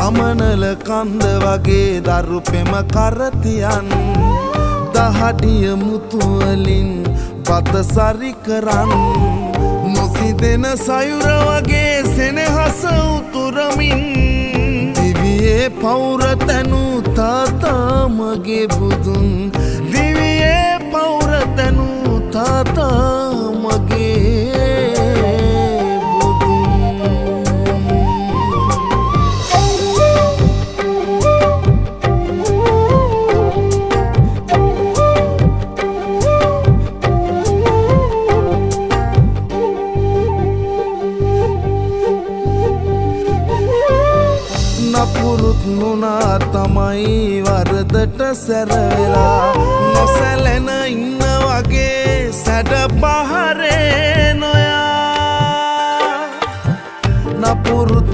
සමනල කන්ද වගේ දරු පෙම කරතියන් දහඩිය මුතුවලින් බත සරි කරන් නොසිදෙන සයුර වගේ සෙනෙහස උතුරමින් දිවියේ පෞර තැනු තාතා මගේ බුදුන් දිවියේ පෞර තැනු තාතා මගේ නපුරුත් නුනා තමයි වරදට සැරවෙලා නොසැලෙන ඉන්න වගේ සැඩ පහරේ නොයා නපුරුත්